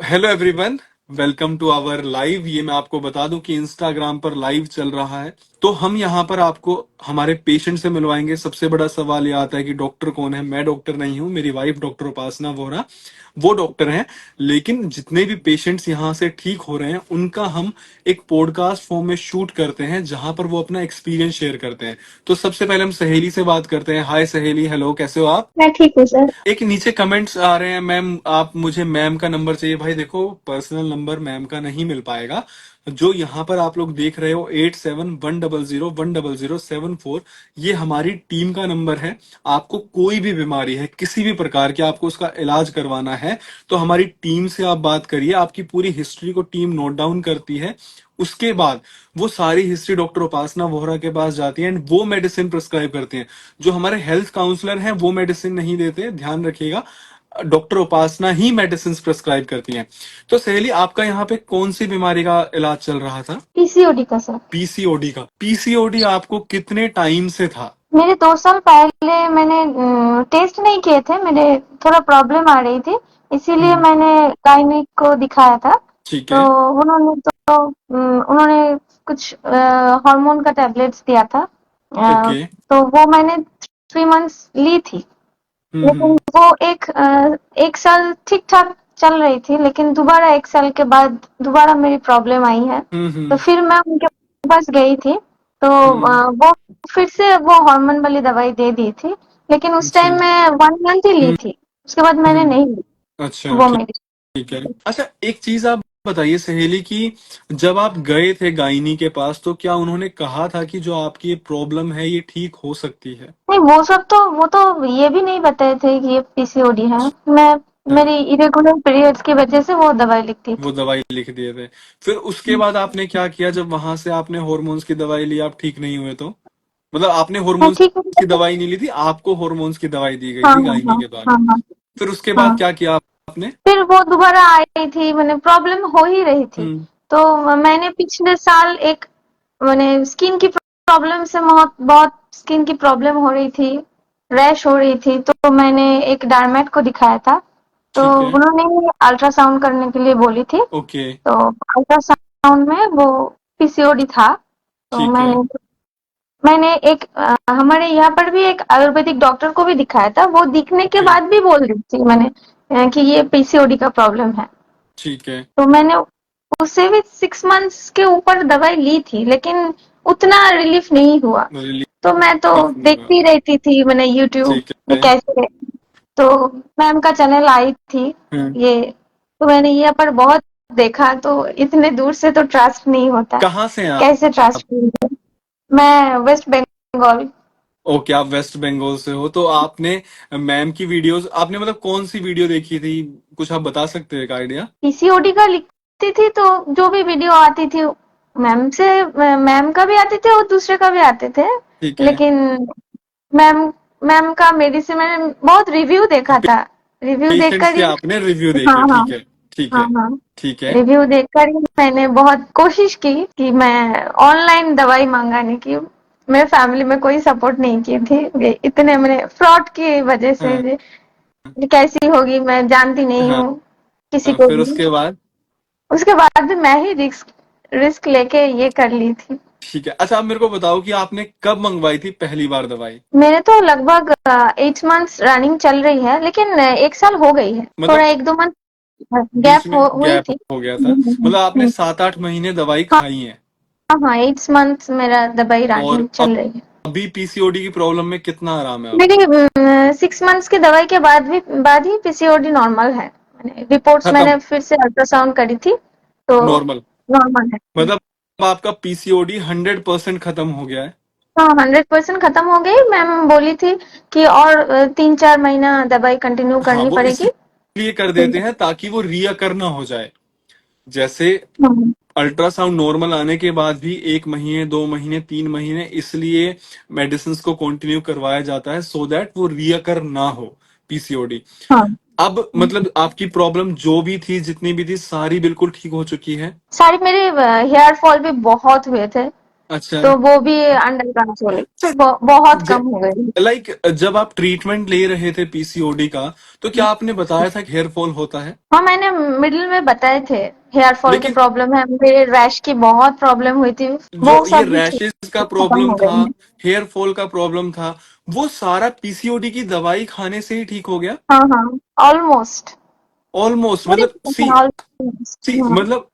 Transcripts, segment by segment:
Hello everyone, welcome to our live. ये मैं आपको बता दूं कि इंस्टाग्राम पर लाइव चल रहा है। तो हम यहाँ पर आपको हमारे पेशेंट से मिलवाएंगे। सबसे बड़ा सवाल ये आता है कि डॉक्टर कौन है। मैं डॉक्टर नहीं हूँ, मेरी वाइफ डॉक्टर उपासना वोरा वो डॉक्टर हैं। लेकिन जितने भी पेशेंट्स यहाँ से ठीक हो रहे हैं उनका हम एक पॉडकास्ट फॉर्म में शूट करते हैं, जहां पर वो अपना एक्सपीरियंस शेयर करते हैं। तो सबसे पहले हम सहेली से बात करते हैं। हाय सहेली, हेलो, कैसे हो आप? मैं ठीक हूँ सर। एक नीचे कमेंट्स आ रहे हैं, मैम आप मुझे मैम का नंबर चाहिए। भाई देखो, पर्सनल नंबर मैम का नहीं मिल पाएगा। जो यहाँ पर आप लोग देख रहे हो 8710010074, ये हमारी टीम का नंबर है। आपको कोई भी बीमारी है, किसी भी प्रकार की, आपको उसका इलाज करवाना है तो हमारी टीम से आप बात करिए। आपकी पूरी हिस्ट्री को टीम नोट डाउन करती है। उसके बाद वो सारी हिस्ट्री डॉक्टर उपासना वोहरा के पास जाती है एंड वो मेडिसिन प्रिस्क्राइब करती हैं। जो हमारे हेल्थ काउंसलर हैं वो मेडिसिन नहीं देते, ध्यान रखिएगा। डॉक्टर उपासना ही मेडिसिन प्रिस्क्राइब करती हैं। तो सहेली, आपका यहाँ पे कौन सी बीमारी का इलाज चल रहा था? पीसीओडी का सर। पीसीओडी का। पीसीओडी आपको कितने टाइम से था? मेरे 2 साल पहले मैंने टेस्ट नहीं किए थे, मेरे थोड़ा प्रॉब्लम आ रही थी, इसीलिए मैंने गायनिक को दिखाया था। ठीक तो है। उन्होंने कुछ हार्मोन का टैबलेट्स दिया था। ओके। तो वो मैंने 3 मंथ्स ली थी। लेकिन वो एक साल ठीक ठाक चल रही थी, लेकिन दोबारा 1 साल के बाद दोबारा मेरी प्रॉब्लम आई है। तो फिर मैं उनके पास गई थी। तो वो फिर से वो हार्मोन वाली दवाई दे दी थी, लेकिन उस अच्छा। टाइम मैं 1 मंथ ही ली थी। उसके बाद मैंने नहीं ली अच्छा, वो मेडिसिन। ठीक है। अच्छा, एक चीज आप बताइए सहेली कि जब आप गए थे गायनी के पास तो क्या उन्होंने कहा था कि जो आपकी ये प्रॉब्लम है ये ठीक हो सकती है? नहीं, वो तो ये भी नहीं बताए थे कि ये पीसीओडी है। मैं हाँ, मेरी इरेगुलर पीरियड्स की वजह से वो दवाई लिखती वो थी। दवाई लिख दिए थे। फिर उसके बाद आपने क्या किया जब वहां से आपने हॉर्मोन्स की दवाई ली, आप ठीक नहीं हुए तो? मतलब आपने मैं हॉर्मोन्स ठीक की हूँ। दवाई नहीं ली थी, आपको हॉर्मोन्स की दवाई दी गई हाँ थी हाँ गायनी हाँ के द्वारा। हाँ हाँ फिर उसके बाद हाँ। क्या किया आपने? फिर वो दोबारा आई थी, मैंने प्रॉब्लम हो ही रही थी। हम्म। तो मैंने पिछले साल एक मैंने स्किन की प्रॉब्लम से बहुत बहुत स्किन की प्रॉब्लम हो रही थी, रैश हो रही थी। तो मैंने एक डर्मेट को दिखाया था। तो ठीक है। उन्होंने अल्ट्रासाउंड करने के लिए बोली थी। ओके। तो अल्ट्रासाउंड में वो पीसीओडी था। तो ठीक है। मैंने हमारे यहाँ पर भी एक आयुर्वेदिक डॉक्टर को भी दिखाया था। वो दिखने के ओके। बाद भी बोल रही थी मैंने कि ये पीसीओडी का प्रॉब्लम है। ठीक है। तो मैंने उससे भी 6 मंथ्स के ऊपर दवाई ली थी, लेकिन उतना रिलीफ नहीं हुआ। तो मैं तो रिलीफ नहीं हुआ। देखती रहती थी, मैंने यूट्यूब ठीक में है। कैसे। तो मैम का चैनल आई थी ये। तो मैंने यहाँ पर बहुत देखा, तो इतने दूर से तो ट्रस्ट नहीं होता। कहाँ से हैं कैसे आप? ट्रस्ट? मैं वेस्ट बंगाल। ओके, आप वेस्ट बंगाल से हो तो आपने मैम की वीडियोस, आपने मतलब कौन सी वीडियो देखी थी? कुछ आप बता सकते हैं, एक आइडिया? पीसीओडी का लिखती थी, तो जो भी वीडियो आती थी मैम का भी आते थे और दूसरे का भी आते थे। ठीक है। लेकिन मैम मैम का मेडिसिन मैंने बहुत रिव्यू देखा था। रिव्यू पेशेंट्स देखकर के ही। आपने रिव्यू हाँ देखे, हाँ ठीक है। ठीक हाँ है। हाँ। ठीक है। रिव्यू देखकर ही मैंने बहुत कोशिश की कि मैं ऑनलाइन दवाई मंगाने की। मेरे फैमिली में कोई सपोर्ट नहीं की थी। ये इतने मैंने फ्रॉड की वजह से हाँ। ये कैसी होगी, मैं जानती नहीं हाँ। हूँ किसी हाँ, को फिर भी। उसके बाद? उसके बाद भी मैं ही रिस्क रिस्क लेके ये कर ली थी। ठीक है। अच्छा, आप मेरे को बताओ कि आपने कब मंगवाई थी पहली बार दवाई? मेरे तो लगभग 8 मंथ्स रनिंग चल रही है, लेकिन 1 साल हो गई है। थोड़ा मतलब 1-2 मंथ बीच गैप में हुई गैप थी। हो गया था। मतलब आपने हम्म। 7-8 महीने दवाई हाँ खाई है। हाँ हाँ, 8 मंथ्स मेरा दवाई और रनिंग चल रही है। अभी पीसीओडी की प्रॉब्लम में कितना आराम है मेरी आपको? 6 मंथ्स की दवाई के बाद ही पीसीओडी नॉर्मल है। रिपोर्ट्स खत्म? मैंने फिर से अल्ट्रासाउंड करी थी, तो नॉर्मल? नॉर्मल है। मतलब आपका पीसीओडी 100% खत्म हो गया है? हाँ, 100% खत्म हो गई। मैम बोली थी कि और 3-4 महीना दवाई कंटिन्यू हाँ, करनी वो पड़ेगी। इसलिए कर देते हैं ताकि वो रिअकर ना हो जाए। जैसे हाँ अल्ट्रासाउंड नॉर्मल आने के बाद भी 1 महीने, 2 महीने, 3 महीने इसलिए मेडिसिन को कंटिन्यू करवाया जाता है, सो दैट वो रिअकर ना हो पीसीओडी। हाँ। अब मतलब आपकी प्रॉब्लम जो भी थी, जितनी भी थी, सारी बिल्कुल ठीक हो चुकी है? सारी मेरे हेयर फॉल भी बहुत हुए थे। अच्छा। तो वो भी अंडर कंट्रोल है, अच्छा, बहुत कम हो गई। लाइक जब आप ट्रीटमेंट ले रहे थे पीसीओडी का, तो क्या आपने बताया था कि हेयर फॉल होता है? हाँ, मैंने मिडिल में बताए थे, हेयर फॉल की लेकिन प्रॉब्लम है मुझे, रैश की बहुत प्रॉब्लम हुई थी, वो जो ये सब भी ठीक, रैशेस का खत्म प्रॉब्लम हो था, गई है। हेयर फॉल का प्रॉब्लम था, वो सारा पीसीओडी की दवाई खाने से ही ठीक हो गया? हाँ हाँ, ऑलमोस्ट, ऑलमोस्ट, पूरी मतलब तरह सी से ऑलमोस्ट। सी हाँ मतलब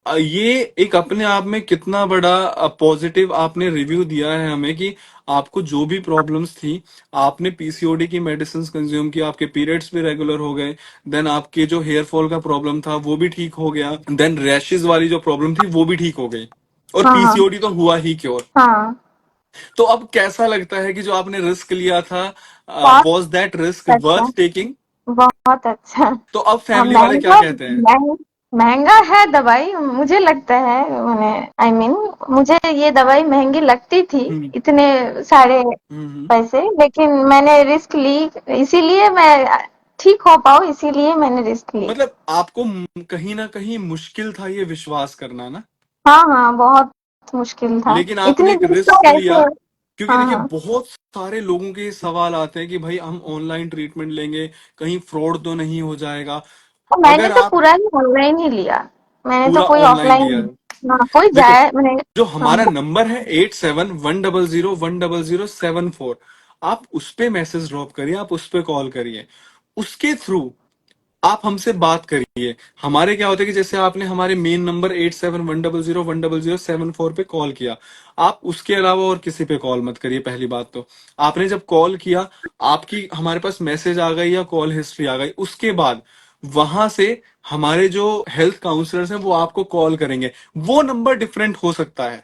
ये एक अपने आप में कितना बड़ा पॉजिटिव आपने रिव्यू दिया है हमें कि आपको जो भी प्रॉब्लम्स थी, आपने पीसीओडी की मेडिसिन कंज्यूम की, आपके पीरियड्स भी रेगुलर हो गए, देन आपके जो हेयर फॉल का प्रॉब्लम था वो भी ठीक हो गया, देन रैशेस वाली जो प्रॉब्लम थी वो भी ठीक हो गई, और हाँ पीसीओडी तो हुआ ही क्योर। हाँ, तो अब कैसा लगता है कि जो आपने रिस्क लिया था, बहुत वॉज दैट रिस्क अच्छा, वर्थ टेकिंग? बहुत अच्छा। तो अब हाँ, फैमिली वाले क्या महंगा कहते हैं? महंगा है दवाई, मुझे लगता है, मैंने आई I मीन मुझे ये दवाई महंगी लगती थी, हम्म। इतने सारे हम्म। पैसे, लेकिन मैंने रिस्क ली, इसीलिए मैं ठीक हो पाऊँ, इसीलिए मैंने रिस्क ली। मतलब आपको कहीं ना कहीं मुश्किल था ये विश्वास करना ना, हाँ हाँ, बहुत मुश्किल था, लेकिन आपने इतनी एक दूर से रिस्क लिया। कैसे। क्योंकि हाँ देखिए हाँ, बहुत सारे लोगों के सवाल आते हैं कि भाई हम ऑनलाइन ट्रीटमेंट लेंगे, कहीं फ्रॉड तो नहीं हो जाएगा। तो मैंने अगर तो आप पूरा ही ऑनलाइन ही लिया, मैंने तो पूरा कोई ऑनलाइन लिया ऑफलाइन, है, हाँ कोई देखो जाए मैंने। जो हाँ हमारा नंबर है 8710010074, आप उस पे मैसेज ड्रॉप करिए, आप उस पे कॉल करिए, उसके थ्रू आप हमसे बात करिए। हमारे क्या होता है कि जैसे आपने हमारे मेन नंबर 8710010074 पे कॉल किया, आप उसके अलावा और किसी पे कॉल मत करिए। पहली बात तो आपने जब कॉल किया, आपकी हमारे पास मैसेज आ गई या कॉल हिस्ट्री आ गई, उसके बाद वहां से हमारे जो हेल्थ काउंसलर्स हैं वो आपको कॉल करेंगे। वो नंबर डिफरेंट हो सकता है,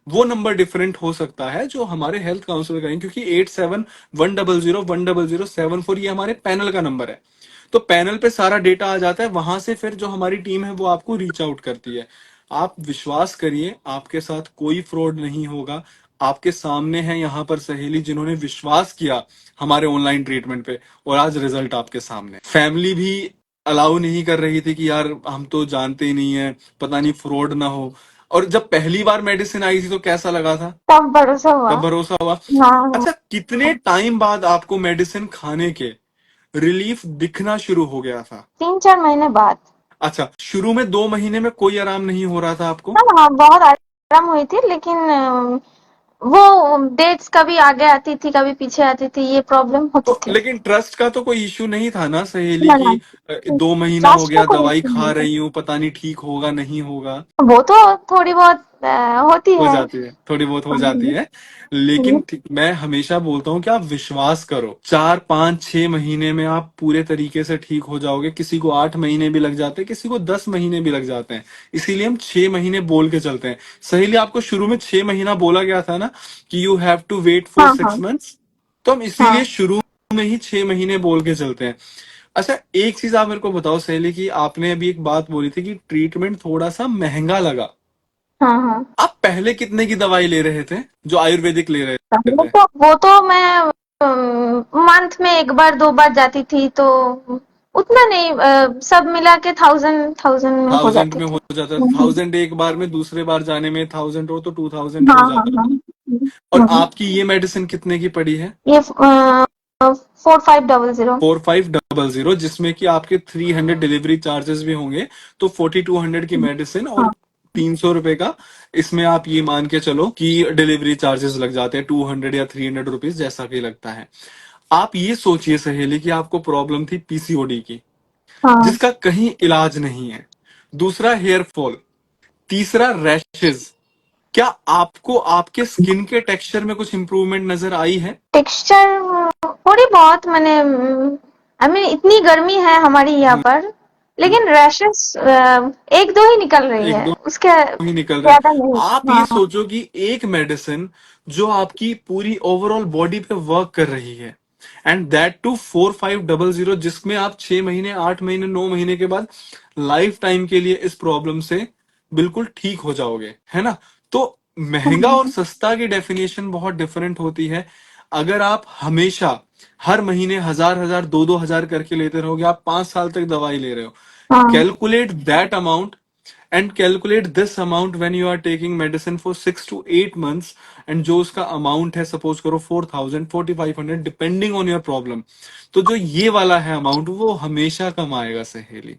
वो नंबर डिफरेंट हो सकता है जो हमारे हेल्थ काउंसलर करेंगे, क्योंकि 8710010074 ये हमारे पैनल का नंबर है। तो पैनल पे सारा डेटा आ जाता है, वहां से फिर जो हमारी टीम है वो आपको रीच आउट करती है। आप विश्वास करिए, आपके साथ कोई फ्रॉड नहीं होगा। आपके सामने है यहाँ पर सहेली जिन्होंने विश्वास किया हमारे ऑनलाइन ट्रीटमेंट पे, और आज रिजल्ट आपके सामने। फैमिली भी अलाउ नहीं कर रही थी कि यार हम तो जानते ही नहीं है, पता नहीं फ्रॉड ना हो। और जब पहली बार मेडिसिन आई थी तो कैसा लगा था? तब भरोसा हुआ। तब भरोसा हुआ। हाँ हाँ, अच्छा, कितने टाइम बाद आपको मेडिसिन खाने के रिलीफ दिखना शुरू हो गया था? 3-4 महीने बाद। अच्छा, शुरू में 2 महीने में कोई आराम नहीं हो रहा था आपको? हाँ हाँ, बहुत आराम हुई थी, लेकिन वो डेट्स कभी आगे आती थी, कभी पीछे आती थी, ये प्रॉब्लम होती तो थी। लेकिन ट्रस्ट का तो कोई इश्यू नहीं था ना सहेली ना ना, की? 2 महीना हो लास्ट का गया कोई दवाई इश्यू खा नहीं था। रही हूँ, पता नहीं ठीक होगा नहीं होगा। वो तो थोड़ी बहुत होती हो है। जाती है, थोड़ी बहुत हो जाती हम्म, है। लेकिन मैं हमेशा बोलता हूँ कि आप विश्वास करो, 4 5 6 महीने में आप पूरे तरीके से ठीक हो जाओगे। किसी को 8 महीने भी लग जाते हैं, किसी को 10 महीने भी लग जाते हैं। इसीलिए हम 6 महीने बोल के चलते हैं। सहेली, आपको शुरू में 6 महीना बोला गया था ना कि you have to wait for हाँ सिक्स हाँ मंथ्स तो हम इसीलिए हाँ शुरू में ही 6 महीने बोल के चलते हैं। अच्छा, एक चीज आप मेरे को बताओ सहेली, कि आपने अभी एक बात बोली थी कि ट्रीटमेंट थोड़ा सा महंगा लगा। हाँ हाँ। आप पहले कितने की दवाई ले रहे थे जो आयुर्वेदिक ले रहे थे? वो तो मैं मंथ में एक बार 2 बार जाती थी, तो उतना नहीं, सब मिला के 1000 में हो 1000 जाती में थी। हो जाता था, हम्म, 1000 एक बार में, दूसरे बार जाने में 1000 हो तो 2000 हाँ हो हाँ जाता हाँ, था। और आपकी ये मेडिसिन कितने की पड़ी है? ये 4500। 4500, जिसमें कि आपके 300 डिलीवरी चार्जेस भी होंगे, तो 4200 की मेडिसिन, और हाँ 300 रुपए का इसमें आप ये मान के चलो कि डिलीवरी चार्जेस लग जाते हैं, 200 या 300 रुपीज, जैसा कि लगता है। आप ये सोचिए सहेली कि आपको प्रॉब्लम थी पीसीओडी की, हाँ जिसका कहीं इलाज नहीं है, दूसरा हेयर फॉल, तीसरा रैशेज। क्या आपको आपके स्किन के टेक्सचर में कुछ इंप्रूवमेंट नजर आई है? टेक्सचर थोड़ी बहुत, मैंने आई मीन इतनी गर्मी है हमारी यहाँ हम्म, पर, लेकिन रैशेस एक दो ही निकल रही एक है, दो उसके ही निकल रहे ज्यादा हैं। नहीं। आप ये हाँ सोचो कि एक मेडिसिन जो आपकी पूरी ओवरऑल बॉडी पे वर्क कर रही है, एंड दैट टू 4500, जिसमें आप 6 महीने 8 महीने 9 महीने के बाद लाइफ टाइम के लिए इस प्रॉब्लम से बिल्कुल ठीक हो जाओगे, है ना? तो महंगा और हाँ सस्ता की डेफिनेशन बहुत डिफरेंट होती है। अगर आप हमेशा हर महीने 1000 1000 2 2 हजार करके लेते रहोगे, आप 5 साल तक दवाई ले रहे हो, हाँ calculate that amount and calculate this amount when you are taking medicine for 6 to 8 months, एंड जो उसका अमाउंट है सपोज करो 4,000 4,500 डिपेंडिंग ऑन योर प्रॉब्लम, तो जो ये वाला है अमाउंट वो हमेशा कम आएगा सहेली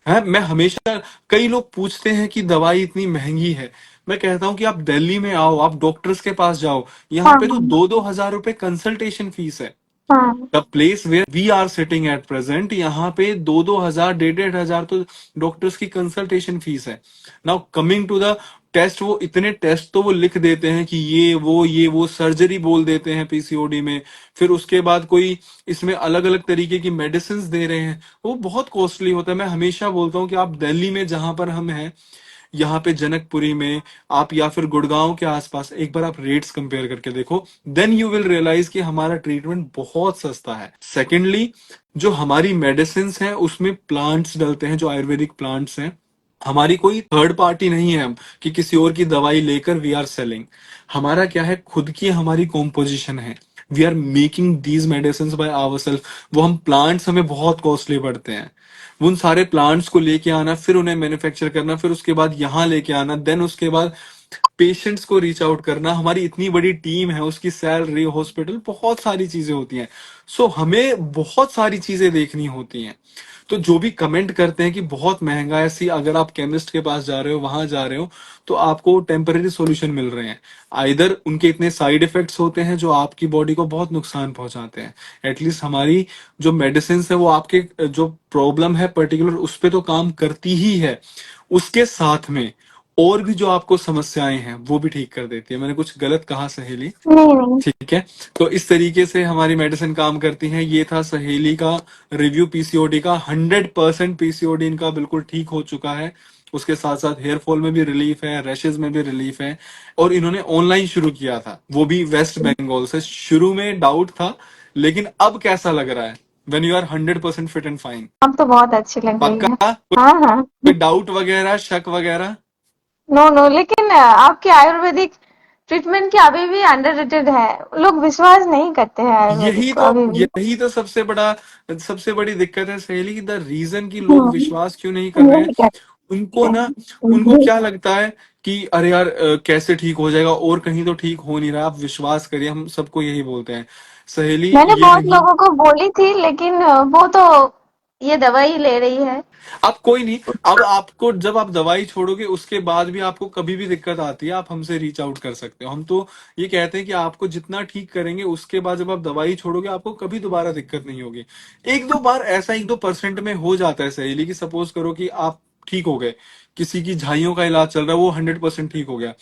है। मैं हमेशा, कई लोग पूछते हैं कि दवाई इतनी महंगी है, मैं कहता हूं कि आप दिल्ली में आओ, आप डॉक्टर्स के पास जाओ, यहाँ हाँ पे तो 2-2 हजार रुपए कंसल्टेशन फीस है। हाँ the place where we are sitting at present, यहाँ पे 2-2 हजार 1,500 तो डॉक्टर्स की कंसल्टेशन फीस है। Now coming to the test, वो इतने टेस्ट तो वो लिख देते हैं कि ये वो सर्जरी बोल देते हैं पीसीओडी में, फिर उसके बाद कोई इसमें अलग अलग तरीके की मेडिसिन दे रहे हैं, वो बहुत कॉस्टली होता है। मैं हमेशा बोलता हूँ कि आप दिल्ली में जहां पर हम हैं, यहाँ पे जनकपुरी में आप, या फिर गुड़गांव के आसपास एक बार आप रेट्स कंपेयर करके देखो, देन यू विल रियलाइज कि हमारा ट्रीटमेंट बहुत सस्ता है। सेकेंडली, जो हमारी मेडिसिन हैं उसमें प्लांट्स डलते हैं, जो आयुर्वेदिक प्लांट्स हैं। हमारी कोई थर्ड पार्टी नहीं है हम, कि किसी और की दवाई लेकर वी आर सेलिंग। हमारा क्या है, खुद की हमारी कॉम्पोजिशन है। We are making these medicine by ourselves. वो हम प्लांट्स हमें बहुत कॉस्टली पड़ते हैं, उन सारे प्लांट्स को लेके आना, फिर उन्हें मैन्युफैक्चर करना, फिर उसके बाद यहाँ लेके आना, देन उसके बाद पेशेंट्स को रीच आउट करना, हमारी इतनी बड़ी टीम है, उसकी सैलरी, हॉस्पिटल, बहुत सारी चीजें होती हैं। सो हमें बहुत सारी चीजें देखनी होती हैं। तो जो भी कमेंट करते हैं कि बहुत महंगा है, सी अगर आप केमिस्ट के पास जा रहे हो, वहां जा रहे हो, तो आपको टेम्पररी सॉल्यूशन मिल रहे हैं। आइदर उनके इतने साइड इफेक्ट्स होते हैं जो आपकी बॉडी को बहुत नुकसान पहुंचाते हैं। एटलीस्ट हमारी जो मेडिसिन है वो आपके जो प्रॉब्लम है पर्टिकुलर उस पे तो काम करती ही है, उसके साथ में और भी जो आपको समस्याएं हैं वो भी ठीक कर देती है। मैंने कुछ गलत कहा सहेली? नहीं नहीं। ठीक है। तो इस तरीके से हमारी मेडिसिन काम करती है। ये था सहेली का रिव्यू पीसीओडी का। 100% पीसीओडी इनका बिल्कुल ठीक हो चुका है। उसके साथ साथ हेयर फॉल में भी रिलीफ है, रैशेज में भी रिलीफ है। और इन्होंने ऑनलाइन शुरू किया था, वो भी वेस्ट बंगाल से। शुरू में डाउट था, लेकिन अब कैसा लग रहा है when you are 100% fit and fine? अब तो बहुत अच्छी लग रही है। पक्का? हाँ हाँ। कोई डाउट वगैरह, शक वगैरह? नो नो, लेकिन आपके आयुर्वेदिक ट्रीटमेंट की अभी भी अंडररेटेड है। लोग विश्वास नहीं करते हैं आयुर्वेदिक यही को तो अभी भी। यही तो सबसे बड़ी दिक्कत है सहेली की। द रीजन की लोग हम्म, विश्वास क्यों नहीं कर रहे हैं, नहीं करते उनको ना, उनको हैं। क्या लगता है कि अरे यार कैसे ठीक हो जाएगा, और कहीं तो ठीक हो नहीं रहा। आप विश्वास करिए, हम सबको यही बोलते हैं सहेली, मैंने ये बहुत नहीं। लोगों को बोली थी, लेकिन वो तो ये दवाई ले रही है। अब कोई नहीं, अब आपको जब आप दवाई छोड़ोगे उसके बाद भी आपको कभी भी दिक्कत आती है, आप हमसे रीच आउट कर सकते हो। हम तो ये कहते हैं कि आपको जितना ठीक करेंगे उसके बाद जब आप दवाई छोड़ोगे आपको कभी दोबारा दिक्कत नहीं होगी। एक दो बार ऐसा 1-2% में हो जाता है सहेली, कि सपोज करो कि आप ठीक हो गए, किसी की झाइयों का इलाज चल रहा है, वो 100% ठीक हो गया,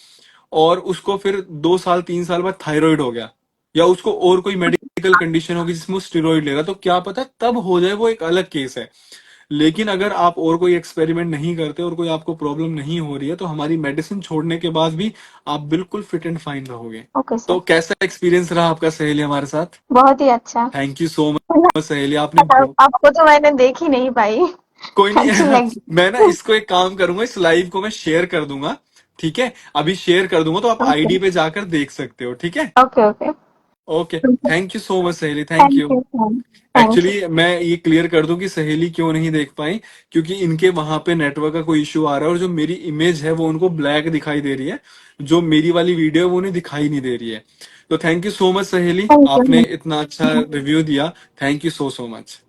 और उसको फिर 2 साल 3 साल बाद थायराइड हो गया, या उसको और कोई मेडिकल कंडीशन होगी जिसमें वो स्टेरॉइड ले रहा, तो क्या पता तब हो जाए, वो एक अलग केस है। लेकिन अगर आप और कोई एक्सपेरिमेंट नहीं करते और कोई आपको प्रॉब्लम नहीं हो रही है, तो हमारी मेडिसिन छोड़ने के बाद भी आप बिल्कुल फिट एंड फाइन रहोगे। ओके तो सर। कैसा एक्सपीरियंस रहा आपका सहेली हमारे साथ? बहुत ही अच्छा। थैंक यू सो मच सहेली, आपने आपको तो मैंने देख ही नहीं पाई। कोई नहीं। अच्छी लगी। मैं ना इसको एक काम करूंगा, इस लाइव को मैं शेयर कर दूंगा, ठीक है? अभी शेयर कर दूंगा, तो आप ओके आईडी पे जाकर देख सकते हो, ठीक है? Okay okay. Okay. Thank you so much Saheli, thank thank you. You thank you. Actually मैं ये क्लियर कर दूं कि सहेली क्यों नहीं देख पाई, क्योंकि इनके वहां पे नेटवर्क का कोई इश्यू आ रहा है, और जो मेरी इमेज है वो उनको ब्लैक दिखाई दे रही है, जो मेरी वाली वीडियो है वो उन्हें दिखाई नहीं दे रही है। तो thank you so much Saheli, thank आपने यू। इतना अच्छा रिव्यू दिया। Thank you so so much.